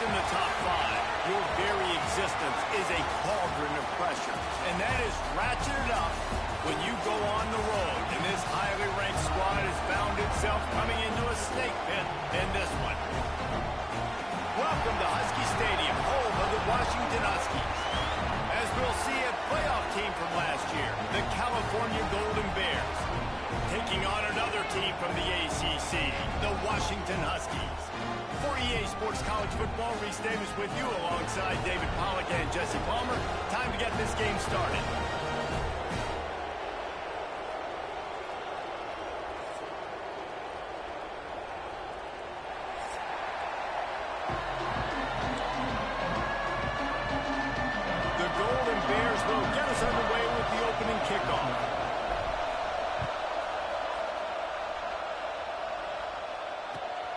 in the top five, your very existence is a cauldron of pressure. And that is ratcheted up when you go on the road. And this highly ranked squad has found itself coming into a snake pit in this one. Welcome to Husky Stadium, home of the Washington Huskies. As we'll see, a playoff team from last year, the California Golden Bears, taking on another team from the ACC, the Washington Huskies. For EA Sports College Football, Reese Davis with you alongside David Pollack and Jesse Palmer. Time to get this game started. The Golden Bears will get us underway with the opening kickoff.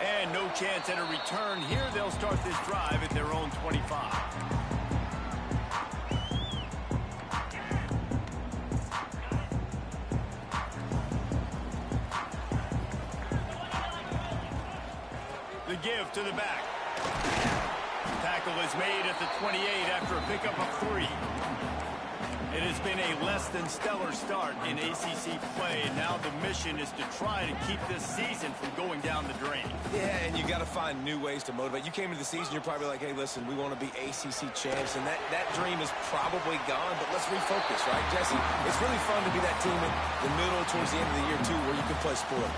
And no chance at a return here. They'll start this drive at their own 25. The give to the back. Tackle is made at the 28 after a pickup of 3. It has been a less than stellar start in ACC play, and now the mission is to try to keep this season from going down the drain. Yeah, and you got to find new ways to motivate. You came into the season, you're probably like, hey, listen, we want to be ACC champs, and that dream is probably gone, but let's refocus, right, Jesse? It's really fun to be that team in the middle towards the end of the year, too, where you can play sport.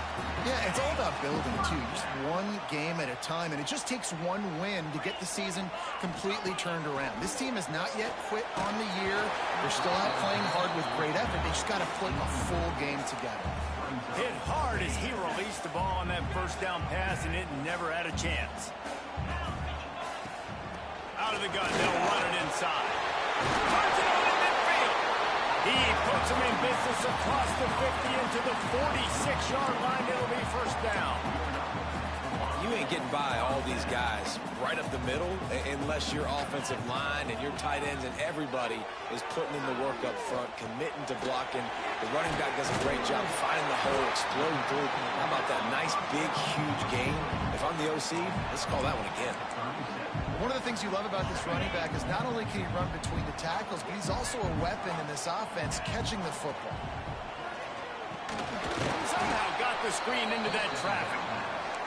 Yeah, it's all about building, too. Just one game at a time, and it just takes one win to get the season completely turned around. This team has not yet quit on the year. They're still out playing hard with great effort. They just got to put a full game together. Hit hard as he released the ball on that first down pass, and it never had a chance. Out of the gun, they'll run it inside. Touchdown in midfield. He puts him in business across the 50 into the 46-yard line. It'll be first down. You ain't getting by all these guys right up the middle unless your offensive line and your tight ends and everybody is putting in the work up front, committing to blocking. The running back does a great job finding the hole, exploding through. How about that nice, big, huge game? If I'm the OC, let's call that one again. One of the things you love about this running back is not only can he run between the tackles, but he's also a weapon in this offense catching the football. Somehow got the screen into that traffic.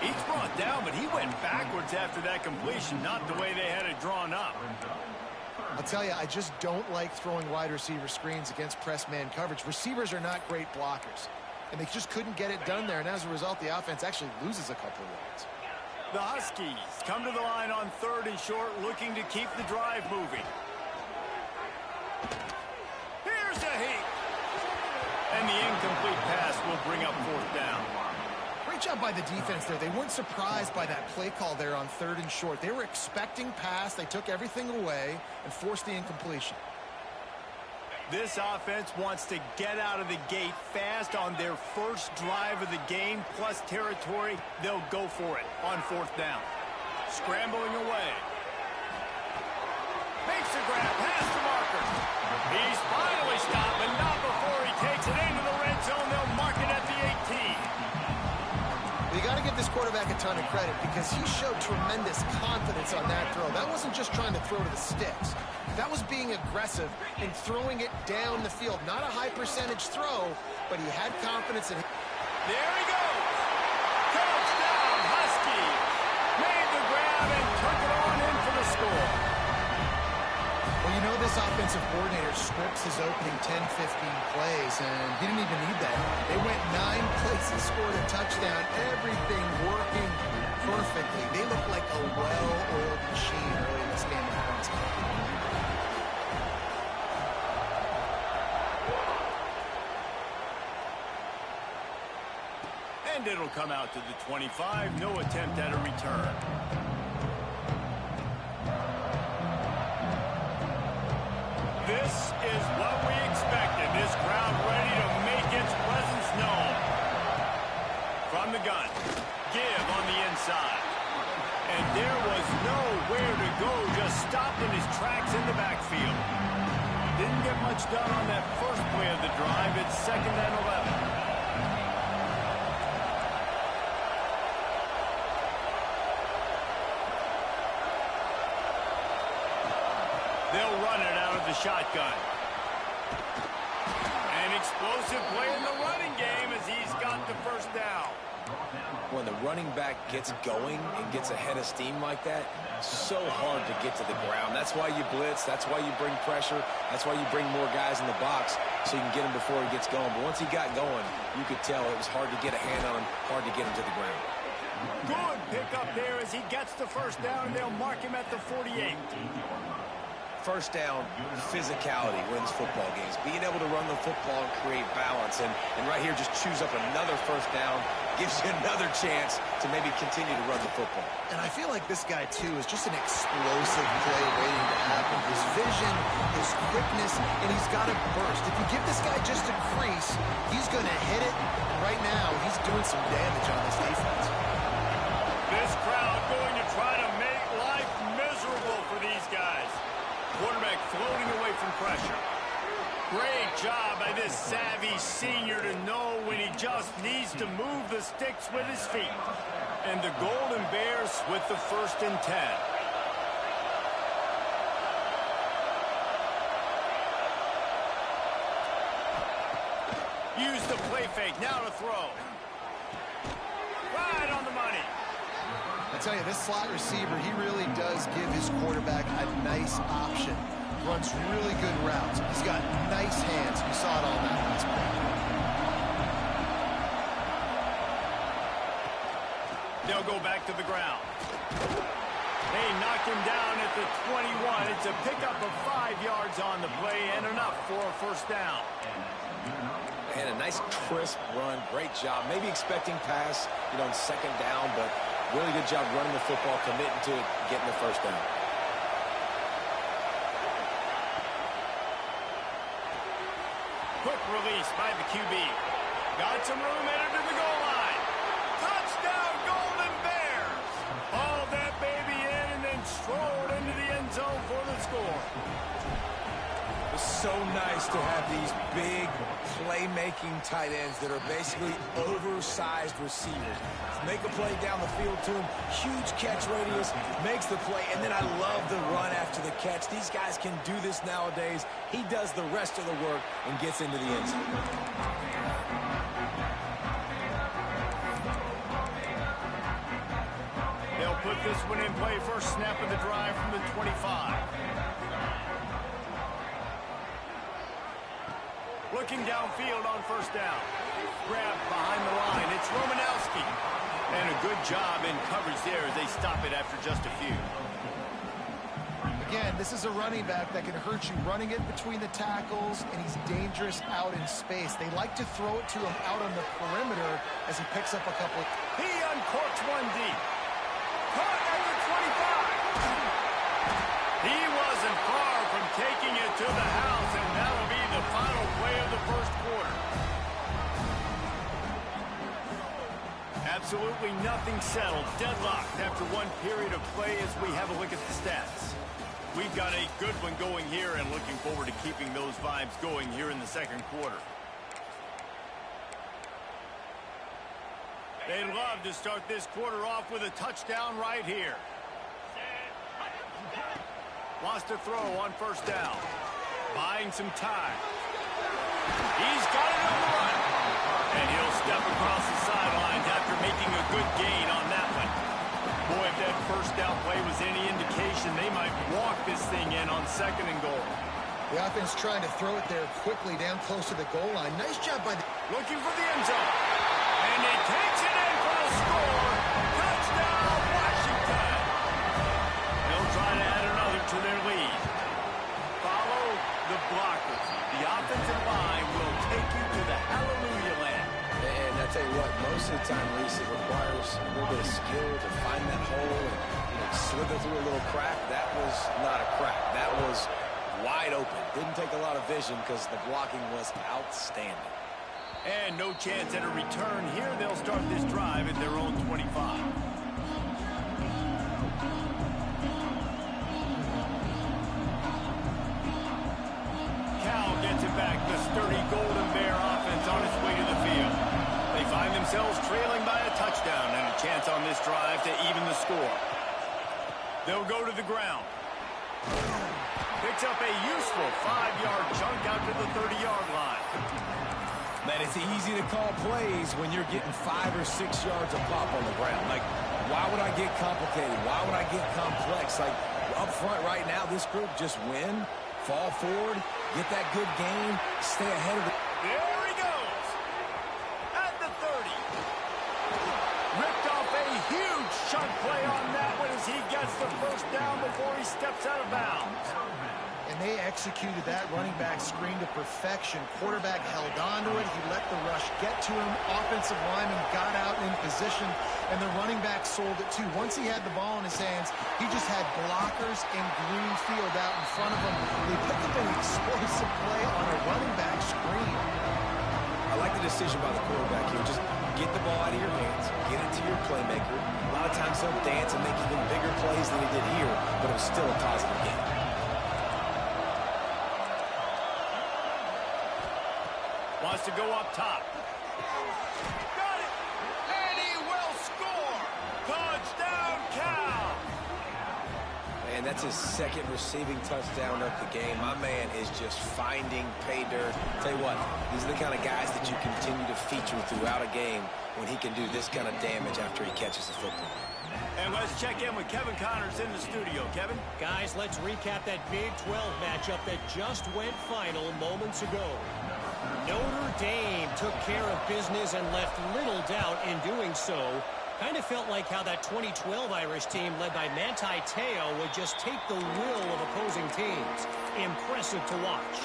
He's brought down, but he went backwards after that completion, not the way they had it drawn up. I'll tell you, I just don't like throwing wide receiver screens against press man coverage. Receivers are not great blockers, and they just couldn't get it done there, and as a result, the offense actually loses a couple of yards. The Huskies come to the line on 3rd and short, looking to keep the drive moving. Here's a heat. And the incomplete pass will bring up 4th down. Great job by the defense there. They weren't surprised by that play call there on 3rd and short. They were expecting pass. They took everything away and forced the incompletion. This offense wants to get out of the gate fast on their first drive of the game, plus territory. They'll go for it on 4th down. Scrambling away. Makes the grab, pass to Marker. He's finally stopped, but not before he takes it into the red zone. They'll mark it at the 18. You got to give this quarterback a ton of credit because he showed tremendous confidence on that throw. That wasn't just trying to throw to the sticks. That was being aggressive and throwing it down the field. Not a high percentage throw, but he had confidence in it. There he goes. Touchdown, Husky. Made the grab and took it on in for the score. Well, you know this offensive coordinator scripts his opening 10, 15 plays, and he didn't even need that. They went 9 plays and scored a touchdown. Everything working perfectly. They look like a well-oiled machine early in this game offensively. And it'll come out to the 25. No attempt at a return. This is what we expected. This crowd ready to make its presence known. From the gun. Give on the inside. And there was nowhere to go. Just stopped in his tracks in the backfield. Didn't get much done on that first play of the drive. It's 2nd and 11. They'll run it out of the shotgun. An explosive play in the running game as he's got the first down. When the running back gets going and gets ahead of steam like that, so hard to get to the ground. That's why you blitz. That's why you bring pressure. That's why you bring more guys in the box so you can get him before he gets going. But once he got going, you could tell it was hard to get a hand on him, hard to get him to the ground. Good pick up there as he gets the first down, and they'll mark him at the 48. First down, physicality wins football games. Being able to run the football and create balance. And right here, just choose up another first down. Gives you another chance to maybe continue to run the football. And I feel like this guy, too, is just an explosive play waiting to happen. His vision, his quickness, and he's got a burst. If you give this guy just a crease, he's going to hit it. Right now, he's doing some damage on this defense. This crowd going to try to make life miserable for these guys. Quarterback floating away from pressure. Great job by this savvy senior to know when he just needs to move the sticks with his feet. And the Golden Bears with the 1st and 10. Use the play fake, now to throw. Right on the money. I tell you, this slot receiver, he really does give his quarterback a nice option. Runs really good routes. He's got nice hands. You saw it all that last play. They'll go back to the ground. They knocked him down at the 21. It's a pickup of 5 yards on the play and enough for a first down. And a nice crisp run. Great job. Maybe expecting pass, on second down, but really good job running the football, committing to it, getting the first down. Quick release by the QB. Got some room, headed to the goal line. Touchdown, Golden Bears! Hauled that baby in and then strolled into the end zone for the score. It's so nice to have these big playmaking tight ends that are basically oversized receivers. Make a play down the field to him, huge catch radius, makes the play, and then I love the run after the catch. These guys can do this nowadays. He does the rest of the work and gets into the end zone. They'll put this one in play, first snap of the drive from the 25. Looking downfield on first down. Grab behind the line. It's Romanowski. And a good job in coverage there as they stop it after just a few. Again, this is a running back that can hurt you running it between the tackles, and he's dangerous out in space. They like to throw it to him out on the perimeter as he picks up a couple. He uncorks one deep. Caught at the 25. He wasn't far from taking it to the house, and that'll be the final play of the first quarter. Absolutely nothing settled. Deadlocked after one period of play as we have a look at the stats. We've got a good one going here and looking forward to keeping those vibes going here in the second quarter. They'd love to start this quarter off with a touchdown right here. Wants to throw on first down. Buying some time. He's got it on the run. And he'll step across the sidelines after making a good gain on that one. Boy, if that first down play was any indication, they might walk this thing in on second and goal. The offense trying to throw it there quickly down close to the goal line. Nice job by the... Looking for the end zone. And he takes it in for the score. Touchdown, Washington. They'll try to add another to their lead. Follow the blockers. The offensive line will take you to the hallelujah land. And I tell you what, most of the time, Reese, it requires a little bit of skill to find that hole and slither through a little crack. That was not a crack. That was wide open. Didn't take a lot of vision because the blocking was outstanding. And no chance at a return here. They'll start this drive at their own 25. Cal gets it back. The sturdy Golden Bear offense on its way to the field. They find themselves trailing by a touchdown and a chance on this drive to even the score. They'll go to the ground. Pick picks up a useful 5-yard chunk out to the 30-yard line. Man, it's easy to call plays when you're getting 5 or 6 yards of pop on the ground. Like, why would I get complicated? Why would I get complex? Like, up front right now, this group just win, fall forward, get that good gain, stay ahead of it. There he goes. At the 30. Ripped off a huge chunk play on that one as he gets the first down before he steps out of bounds. And they executed that running back screen to perfection. Quarterback held on to it. He let the rush get to him. Offensive lineman got out in position, and the running back sold it too. Once he had the ball in his hands, he just had blockers and green field out in front of him. They picked up an explosive play on a running back screen. I like the decision by the quarterback here. Just get the ball out of your hands, get it to your playmaker. A lot of times he'll dance and make even bigger plays than he did here, but it was still a positive game. Wants to go up top. Got it! And he will score! Touchdown, Cal! And that's his second receiving touchdown of the game. My man is just finding pay dirt. Tell you what, these are the kind of guys that you continue to feature throughout a game when he can do this kind of damage after he catches the football. And let's check in with Kevin Connors in the studio. Kevin? Guys, let's recap that Big 12 matchup that just went final moments ago. Notre Dame took care of business and left little doubt in doing so. Kind of felt like how that 2012 Irish team led by Manti Te'o would just take the will of opposing teams. Impressive to watch.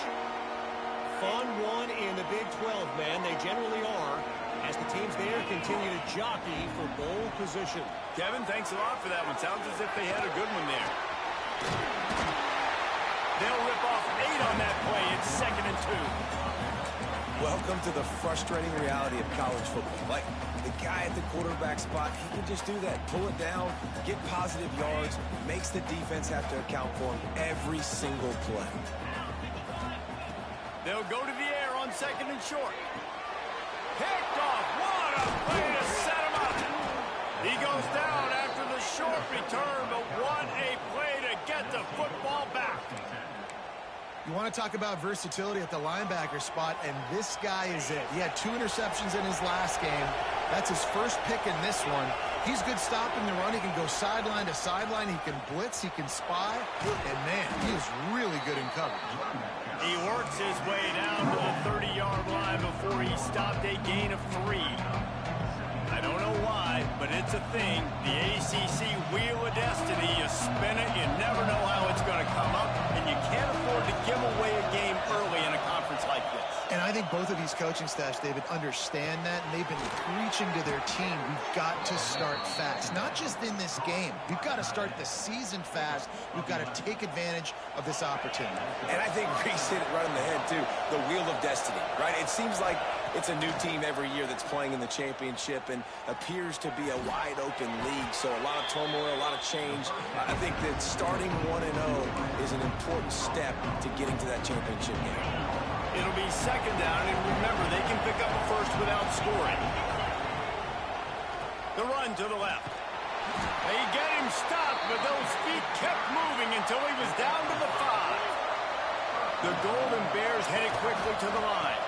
Fun one in the Big 12, man. They generally are, as the teams there continue to jockey for bowl position. Kevin, thanks a lot for that one. Sounds as if they had a good one there. They'll rip off 8 on that play. It's 2nd and 2. Welcome to the frustrating reality of college football. Like, the guy at the quarterback spot, he can just do that. Pull it down, get positive yards, makes the defense have to account for him every single play. They'll go to the air on 2nd and short. Picked off. What a play to set him up. He goes down after the short return, but what a play to get the football back. You want to talk about versatility at the linebacker spot, and this guy is it. He had 2 interceptions in his last game. That's his first pick in this one. He's good stopping the run. He can go sideline to sideline. He can blitz. He can spy. And, man, he is really good in coverage. He works his way down to the 30-yard line before he stopped a gain of 3. I don't know why, but it's a thing. The ACC Wheel of Destiny, you spin it, you never know how it's going to come up, and you can't afford to give away a game early in a conference like this. And I think both of these coaching staffs, David, understand that, and they've been preaching to their team, we've got to start fast. Not just in this game. We've got to start the season fast. We've got to take advantage of this opportunity. And I think Reese hit it right on the head, too. The Wheel of Destiny, right? It seems like it's a new team every year that's playing in the championship and appears to be a wide-open league. So a lot of turmoil, a lot of change. I think that starting 1-0 is an important step to getting to that championship game. It'll be 2nd down, and remember, they can pick up a first without scoring. The run to the left. They get him stopped, but those feet kept moving until he was down to the 5. The Golden Bears headed quickly to the line.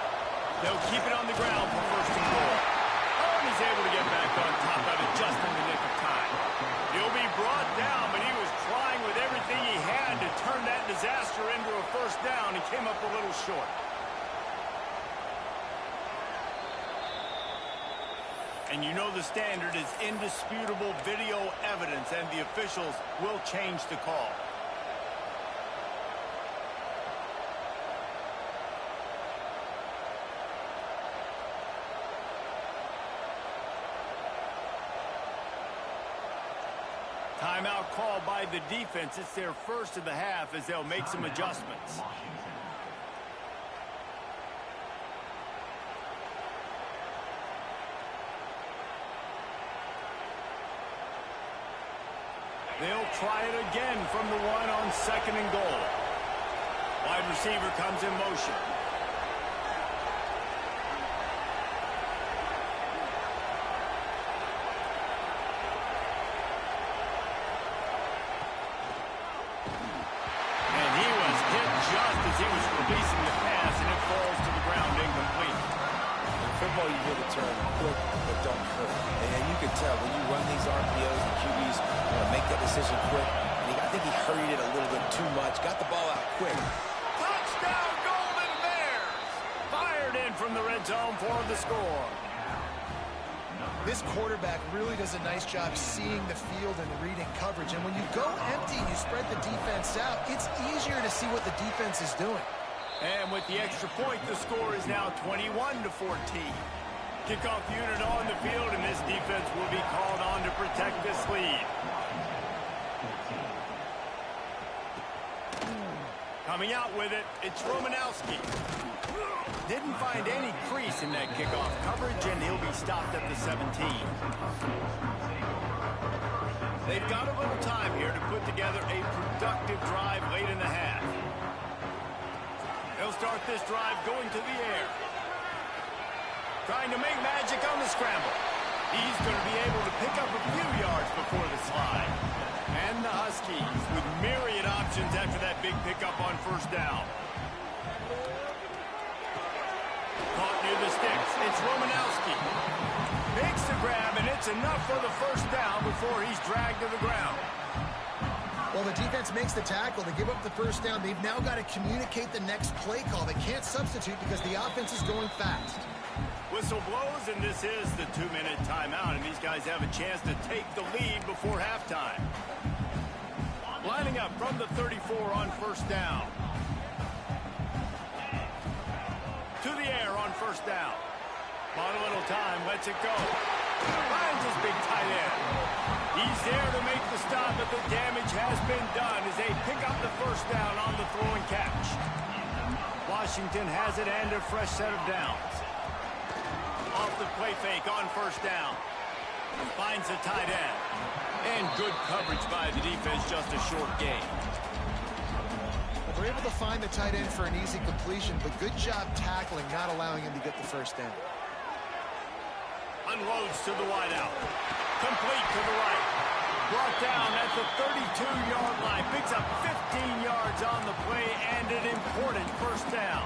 They'll keep it on the ground for 1st and goal. Oh, and he's able to get back on top of it just in the nick of time. He'll be brought down, but he was trying with everything he had to turn that disaster into a 1st down. He came up a little short. And you know the standard is indisputable video evidence, and the officials will change the call. Timeout called by the defense. It's their first of the half as they'll make some adjustments. They'll try it again from the 1 on 2nd and goal. Wide receiver comes in motion. And he was hit call you hear the term quick but don't hurt. And you can tell when you run these RPOs, the QBs want to make that decision quick. And I think he hurried it a little bit too much. Got the ball out quick. Touchdown, Golden Bears! Fired in from the red zone for the score. This quarterback really does a nice job seeing the field and reading coverage. And when you go empty and you spread the defense out, it's easier to see what the defense is doing. And with the extra point, the score is now 21-14. Kickoff unit on the field, and this defense will be called on to protect this lead. Coming out with it, it's Romanowski. Didn't find any crease in that kickoff coverage, and he'll be stopped at the 17. They've got a little time here to put together a productive drive late in the half. They'll start this drive going to the air. Trying to make magic on the scramble. He's going to be able to pick up a few yards before the slide. And the Huskies with myriad options after that big pickup on first down. Caught near the sticks. It's Romanowski. Makes the grab, and it's enough for the first down before he's dragged to the ground. Well, the defense makes the tackle. They give up the first down. They've now got to communicate the next play call. They can't substitute because the offense is going fast. Whistle blows, and this is the 2-minute timeout, and these guys have a chance to take the lead before halftime. Lining up from the 34 on first down. To the air on first down. Bought a little time, lets it go. Finds his big tight end. He's there to make the stop, but the damage has been done as they pick up the first down on the throw and catch. Washington has it and a fresh set of downs. Off the play fake on first down. Finds the tight end. And good coverage by the defense, just a short gain. Well, they're able to find the tight end for an easy completion, but good job tackling, not allowing him to get the first down. Unloads to the wideout. Complete to the right. Brought down at the 32-yard line. Picks up 15 yards on the play and an important first down.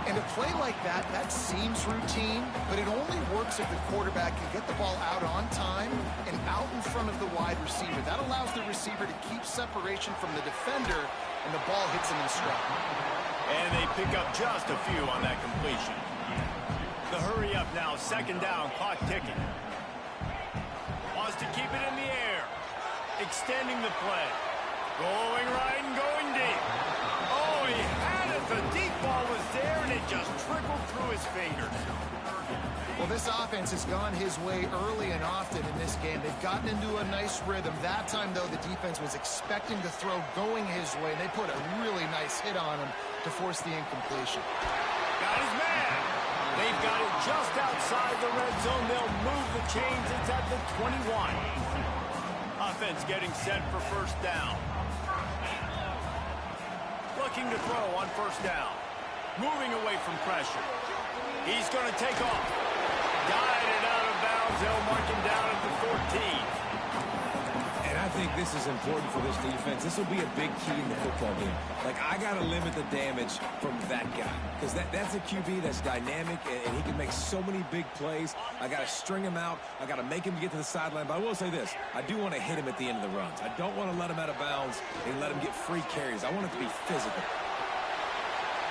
And a play like that, that seems routine, but it only works if the quarterback can get the ball out on time and out in front of the wide receiver. That allows the receiver to keep separation from the defender, and the ball hits him in stride. And they pick up just a few on that completion. The hurry up now, second down, clock ticking. Wants to keep it in the air. Extending the play. Going right and going deep. Oh, he had it. The deep ball was there, and it just trickled through his fingers. Well, this offense has gone his way early and often in this game. They've gotten into a nice rhythm. That time, though, the defense was expecting to throw going his way, and they put a really nice hit on him to force the incompletion. Got his man. They've got it just outside the red zone. They'll move the chains. It's at the 21. Offense getting set for first down. Looking to throw on first down. Moving away from pressure. He's going to take off. Guided out of bounds. They'll mark him down at the 14. And I think this is important for this defense. This will be a big key in the football game. Like, I got to limit the damage from that guy. Because that's a QB that's dynamic, and he can make so many big plays. I got to string him out. I got to make him get to the sideline. But I will say this. I do want to hit him at the end of the runs. I don't want to let him out of bounds and let him get free carries. I want it to be physical.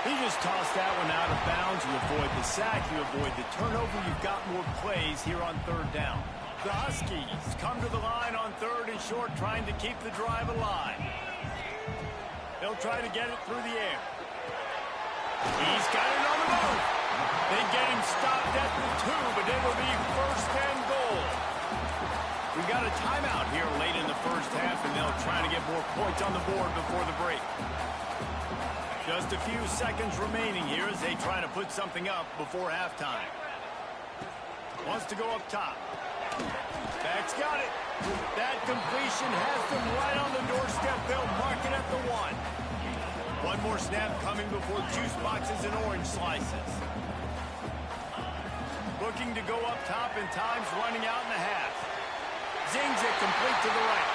He just tossed that one out of bounds. You avoid the sack. You avoid the turnover. You've got more plays here on third down. The Huskies come to the line on third and short, trying to keep the drive alive. They'll try to get it through the air. He's got it on the move. They get him stopped at the 2, but it'll be first and goal. We've got a timeout here late in the first half, and they'll try to get more points on the board before the break. Just a few seconds remaining here as they try to put something up before halftime. Wants to go up top. Back's got it. That completion has them right on the doorstep. They'll mark it at the 1. One more snap coming before juice boxes and orange slices. Looking to go up top, and time's running out in the half. Zings it complete to the right.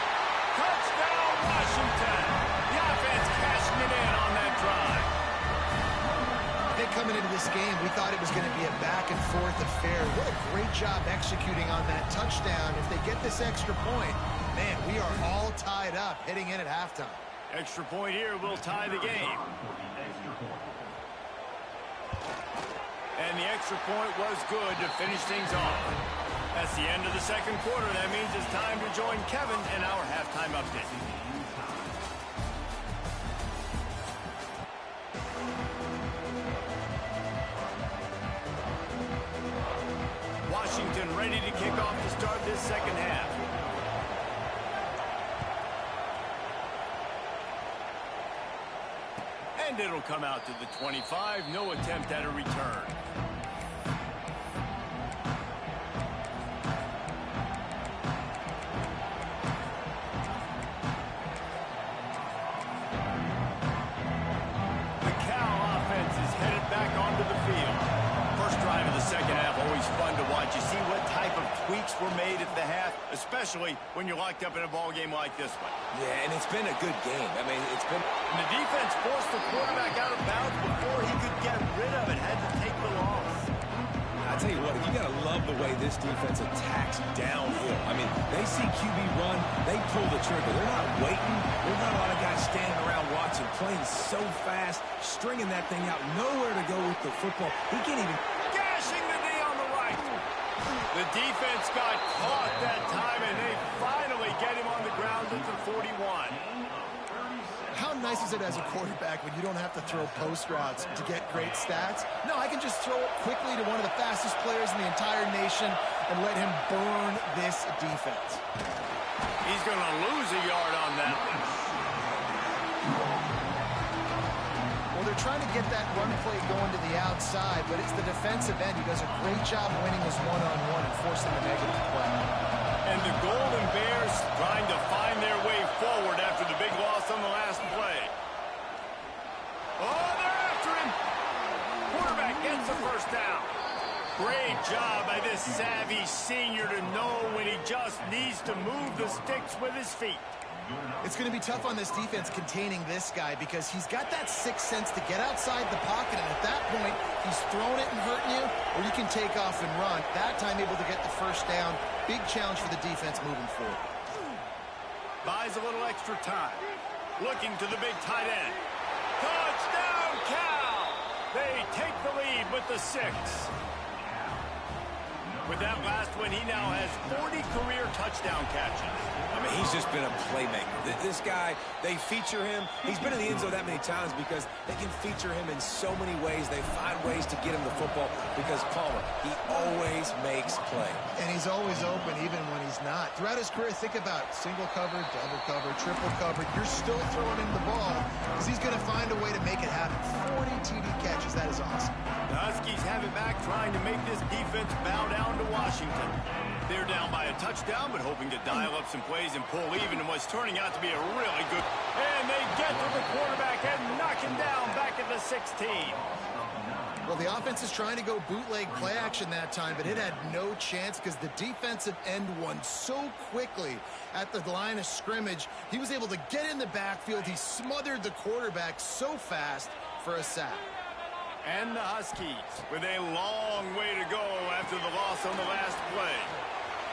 Touchdown, Washington! The offense cashing it in on that drive. They come coming into this game, we thought it was going to be a back-and-forth affair. What a great job executing on that touchdown. If they get this extra point, man, we are all tied up heading in at halftime. Extra point here will tie the game. And the extra point was good to finish things off. That's the end of the second quarter. That means it's time to join Kevin in our halftime update. Washington ready to kick off to start this second half. And it'll come out to the 25. No attempt at a return. The Cal offense is headed back onto the field. First drive of the second half, always fun to watch. You see what type of tweaks were made at the half, especially when you're locked up in a ball game like this one. Yeah, and it's been a good game. I mean, it's been... And the defense forced the quarterback out of bounds before he could get rid of it. Had to take the loss. I tell you what, you got to love the way this defense attacks downhill. I mean, they see QB run, they pull the trigger. They're not waiting. There's not a lot of guys standing around watching, playing so fast, stringing that thing out, nowhere to go with the football. He can't even... Gashing the knee on the right. The defense got caught that time, and they finally get him on the ground at the 41. How nice is it as a quarterback when you don't have to throw post routes to get great stats? No, I can just throw it quickly to one of the fastest players in the entire nation and let him burn this defense. He's going to lose a yard on that one. Well, they're trying to get that run play going to the outside, but it's the defensive end who does a great job winning his one-on-one and forcing the negative play. And the Golden Bears trying to find their way forward after the big loss on the last play. Oh, they're after him. Quarterback gets the first down. Great job by this savvy senior to know when he just needs to move the sticks with his feet. It's going to be tough on this defense containing this guy because he's got that sixth sense to get outside the pocket, and at that point, he's throwing it and hurting you, or you can take off and run. That time able to get the first down. Big challenge for the defense moving forward. Buys a little extra time. Looking to the big tight end. Touchdown, Cal! They take the lead with the 6. With that last one, he now has 40 career touchdown catches. I mean, he's just been a playmaker. This guy, they feature him. He's been in the end zone that many times because they can feature him in so many ways. They find ways to get him the football because Palmer, he always makes play. And he's always open even when he's not. Throughout his career, think about single cover, double cover, triple cover. You're still throwing him the ball because he's going to find a way to make it happen. 40 TD catches. That is awesome. The Huskies have it back, trying to make this defense bow down to Washington. They're down by a touchdown, but hoping to dial up some plays and pull even in what's turning out to be a really good... And they get to the quarterback and knock him down back at the 16. Well, the offense is trying to go bootleg play action that time, but it had no chance because the defensive end won so quickly at the line of scrimmage. He was able to get in the backfield. He smothered the quarterback so fast for a sack. And the Huskies with a long way to go after the loss on the last play.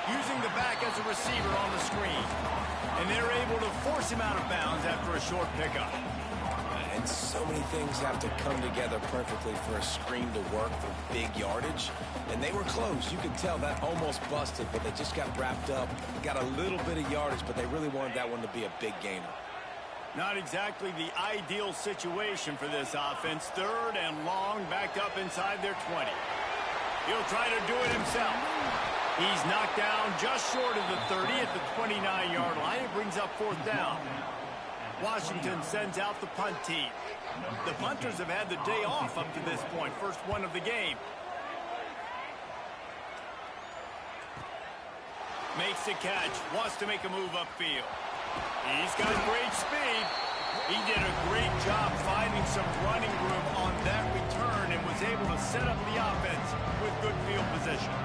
Using the back as a receiver on the screen. And they're able to force him out of bounds after a short pickup. And so many things have to come together perfectly for a screen to work for big yardage. And they were close. You could tell that almost busted, but they just got wrapped up. Got a little bit of yardage, but they really wanted that one to be a big gainer. Not exactly the ideal situation for this offense. 3rd and long, backed up inside their 20. He'll try to do it himself. He's knocked down just short of the 30 at the 29-yard line. It brings up 4th down. Washington sends out the punt team. The punters have had the day off up to this point. First one of the game. Makes the catch. Wants to make a move upfield. He's got great speed. He did a great job finding some running room on that return and was able to set up the offense with good field position.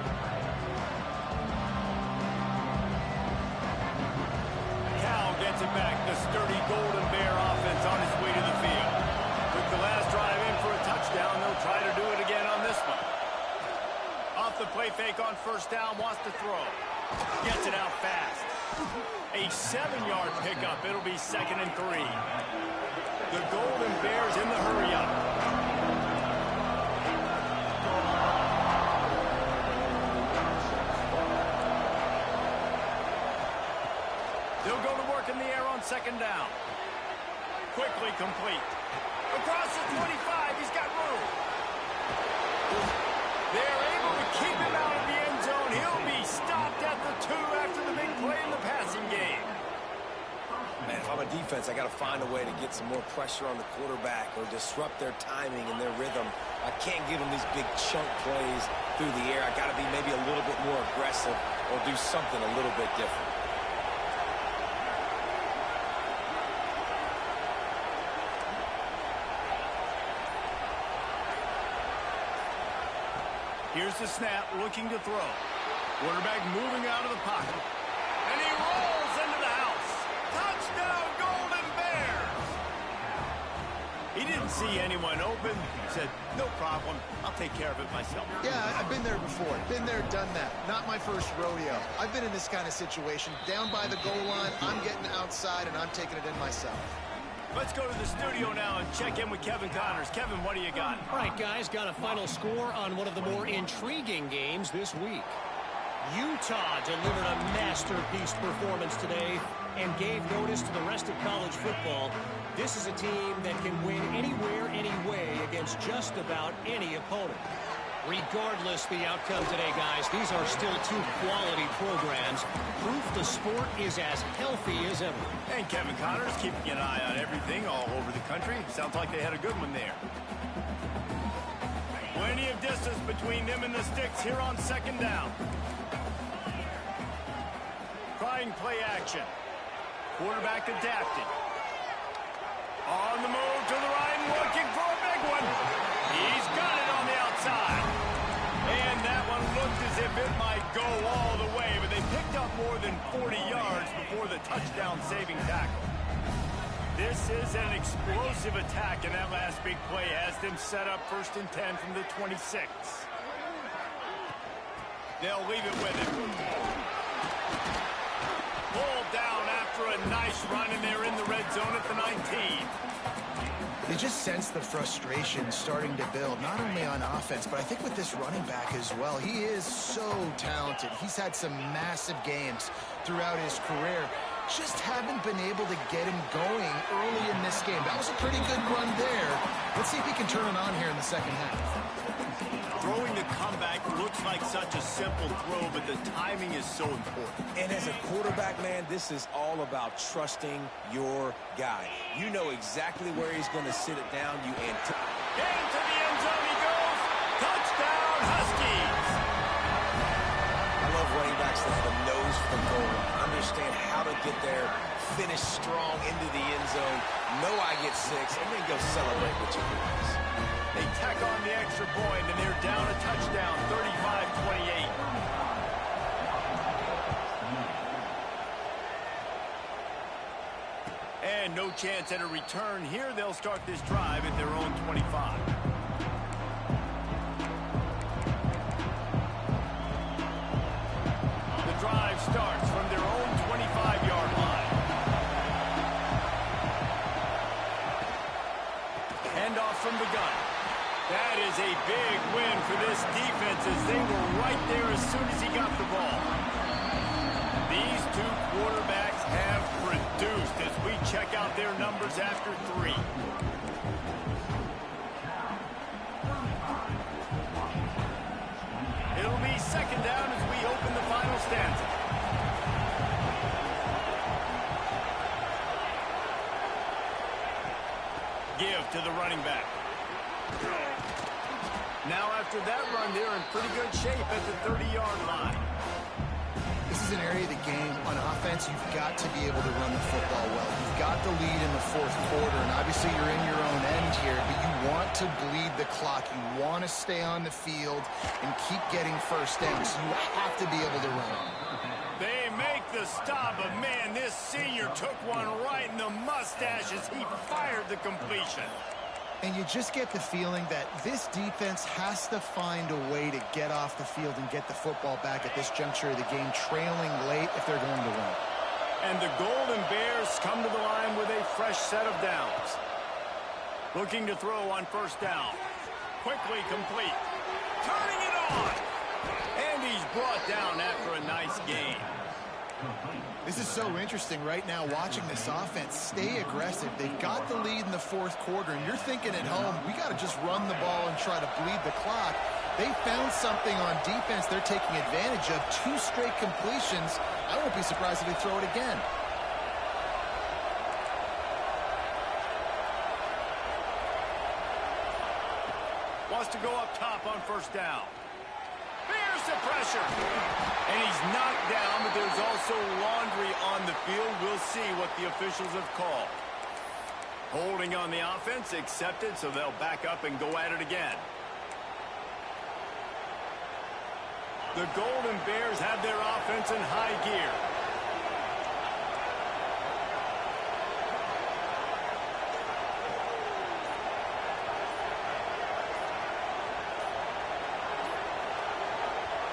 Cal gets it back. The sturdy Golden Bear offense on its way to the field. With the last drive in for a touchdown, they'll try to do it first down, wants to throw. Gets it out fast. A 7-yard pickup. It'll be 2nd and 3. The Golden Bears in the hurry-up. They'll go to work in the air on 2nd down. Quickly complete. Across the 25, he's got room. They're able to keep him out of the end zone. He'll be stopped at the 2 after the big play in the passing game. Man, if I'm a defense, I got to find a way to get some more pressure on the quarterback or disrupt their timing and their rhythm. I can't give them these big chunk plays through the air. I got to be maybe a little bit more aggressive or do something a little bit different. Here's the snap, looking to throw. Quarterback moving out of the pocket. And he rolls into the house. Touchdown, Golden Bears! He didn't see anyone open. He said, no problem. I'll take care of it myself. Yeah, I've been there before. Been there, done that. Not my first rodeo. I've been in this kind of situation. Down by the goal line, I'm getting outside, and I'm taking it in myself. Let's go to the studio now and check in with Kevin Connors. Kevin, what do you got? All right, guys, got a final score on one of the more intriguing games this week. Utah delivered a masterpiece performance today and gave notice to the rest of college football. This is a team that can win anywhere, anyway against just about any opponent. Regardless the outcome today, guys, these are still two quality programs. Proof the sport is as healthy as ever. And Kevin Connors keeping an eye on everything all over the country. Sounds like they had a good one there. Plenty of distance between them and the sticks here on 2nd down. Trying play action. Quarterback adapting. On the move to the right, looking for a big one. He's got it on the outside. And that one looked as if it might go all the way, but they picked up more than 40 yards before the touchdown-saving tackle. This is an explosive attack, and that last big play has them set up 1st and 10 from the 26. They'll leave it with him. Pulled down after a nice run, and they're in the red zone at the 19. You just sense the frustration starting to build, not only on offense, but I think with this running back as well. He is so talented. He's had some massive games throughout his career. Just haven't been able to get him going early in this game. That was a pretty good run there. Let's see if he can turn it on here in the 2nd half. Throwing the comeback looks like such a simple throw, but the timing is so important. And as a quarterback, man, this is all about trusting your guy. You know exactly where he's going to sit it down. You into the end zone he goes. Touchdown, Huskies. I love running backs that have a nose for the goal line. Understand how to get there, finish strong into the end zone, know I get 6, and then go celebrate with your boys. They tack on the extra point, and they're down a touchdown, 35-28. And no chance at a return here. They'll start this drive at their own 25. The drive starts from their own 25-yard line. Handoff from the gun. That is a big win for this defense as they were right there as soon as he got the ball. These two quarterbacks have produced as we check out their numbers after 3. It'll be 2nd down as we open the final stanza. Give to the running back. Now after that run, they're in pretty good shape at the 30-yard line. This is an area of the game on offense you've got to be able to run the football well. You've got the lead in the 4th quarter, and obviously you're in your own end here, but you want to bleed the clock. You want to stay on the field and keep getting first downs. So you have to be able to run. They make the stop, but man, this senior took one right in the mustache as he fired the completion. And you just get the feeling that this defense has to find a way to get off the field and get the football back at this juncture of the game, trailing late if they're going to win. And the Golden Bears come to the line with a fresh set of downs. Looking to throw on first down. Quickly complete. Turning it on. And he's brought down after a nice gain. This is so interesting right now watching this offense stay aggressive. They've got the lead in the fourth quarter, and you're thinking at home, we got to just run the ball and try to bleed the clock. They found something on defense they're taking advantage of. 2 straight completions. I won't be surprised if they throw it again. Wants to go up top on first down. Here's the pressure. And he's knocked down, but there's also laundry on the field. We'll see what the officials have called. Holding on the offense, accepted, so they'll back up and go at it again. The Golden Bears have their offense in high gear.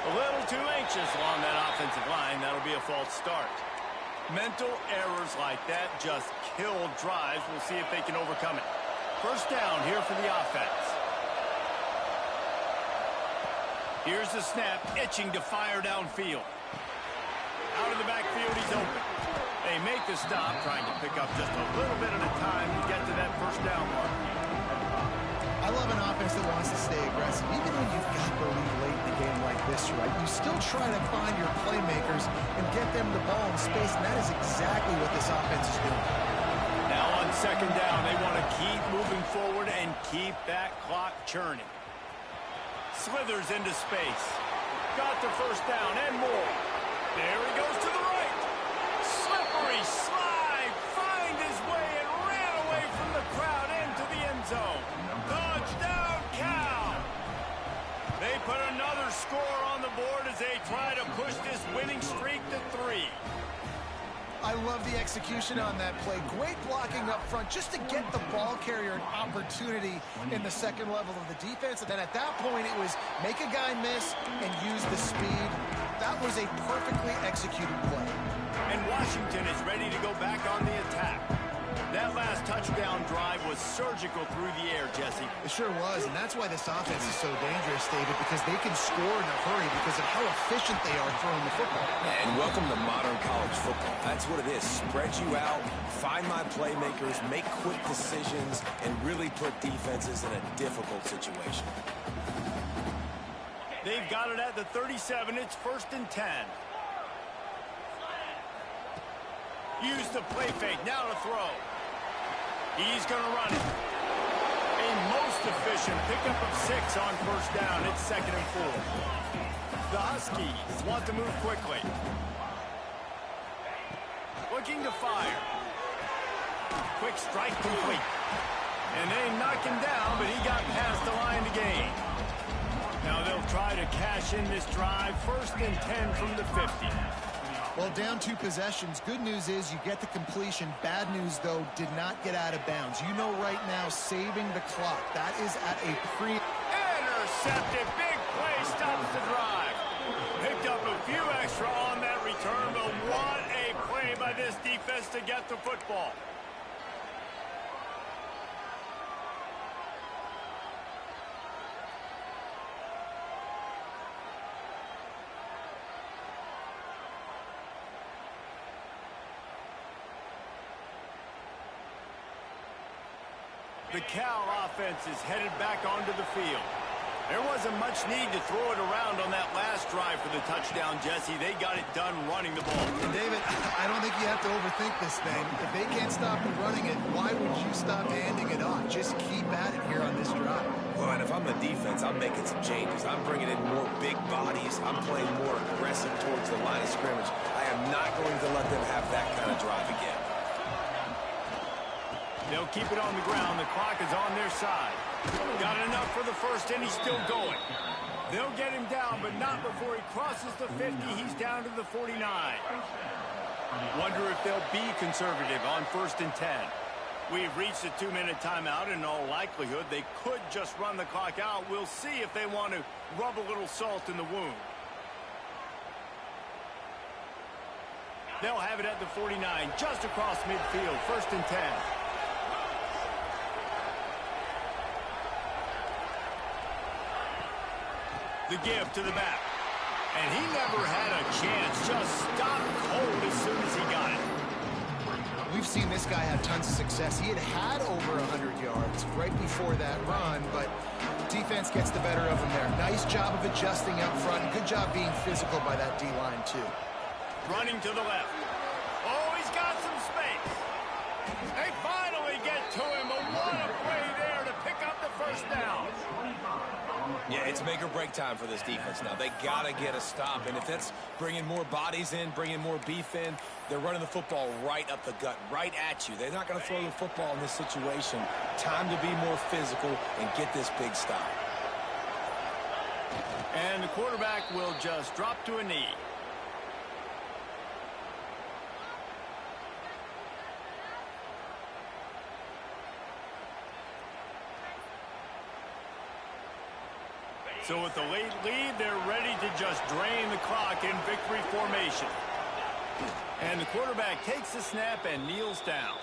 A little too anxious along that offensive line. That'll be a false start. Mental errors like that just kill drives. We'll see if they can overcome it. First down here for the offense. Here's the snap, itching to fire downfield. Out of the backfield, he's open. They make the stop, trying to pick up just a little bit at a time to get to that first down mark. I love an offense that wants to stay aggressive. Even when you've got the lead late in the game like this, right, you still try to find your playmakers and get them the ball in space, and that is exactly what this offense is doing. Now on second down, they want to keep moving forward and keep that clock churning. Slithers into space. Got the first down and more. There he goes to the right. Slippery slide. Find his way and ran away from the crowd into the end zone. Touchdown, Cal. They put another score on the board as they try to push this winning streak to 3. I love the execution on that play. Great blocking up front just to get the ball carrier an opportunity in the second level of the defense. And then at that point, it was make a guy miss and use the speed. That was a perfectly executed play. And Washington is ready to go back on the attack. That last touchdown drive was surgical through the air, Jesse. It sure was, and that's why this offense is so dangerous, David, because they can score in a hurry because of how efficient they are throwing the football. And welcome to modern college football. That's what it is. Spread you out, find my playmakers, make quick decisions, and really put defenses in a difficult situation. They've got it at the 37. It's 1st and 10. Use the play fake. Now to throw. He's going to run it. A most efficient pickup of 6 on first down. It's 2nd and 4. The Huskies want to move quickly. Looking to fire. Quick strike complete. And they knock him down, but he got past the line to gain. Now they'll try to cash in this drive. 1st and 10 from the 50. Well, down 2 possessions. Good news is you get the completion. Bad news, though, did not get out of bounds. You know right now, saving the clock. That is at a intercepted. Big play stops the drive. Picked up a few extra on that return, but what a play by this defense to get the football. The Cal offense is headed back onto the field. There wasn't much need to throw it around on that last drive for the touchdown, Jesse. They got it done running the ball. And David, I don't think you have to overthink this thing. If they can't stop running it, why would you stop handing it off? Just keep at it here on this drive. Well, and if I'm the defense, I'm making some changes. I'm bringing in more big bodies. I'm playing more aggressive towards the line of scrimmage. I am not going to let them have that kind of drive again. They'll keep it on the ground. The clock is on their side. Got enough for the first, and he's still going. They'll get him down, but not before he crosses the 50. He's down to the 49. Wonder if they'll be conservative on 1st and 10. We've reached a 2-minute timeout. In all likelihood, they could just run the clock out. We'll see if they want to rub a little salt in the wound. They'll have it at the 49, just across midfield, 1st and 10. The give to the back. And he never had a chance. Just stopped cold as soon as he got it. We've seen this guy have tons of success. He had over 100 yards right before that run, but defense gets the better of him there. Nice job of adjusting up front. Good job being physical by that D-line, too. Running to the left. Oh, he's got some space. They finally get to him. But what a play there to pick up the 1st down. Yeah, it's make or break time for this defense now. They got to get a stop, and if that's bringing more bodies in, bringing more beef in, they're running the football right up the gut, right at you. They're not going to throw the football in this situation. Time to be more physical and get this big stop. And the quarterback will just drop to a knee. So with the late lead, they're ready to just drain the clock in victory formation. And the quarterback takes the snap and kneels down.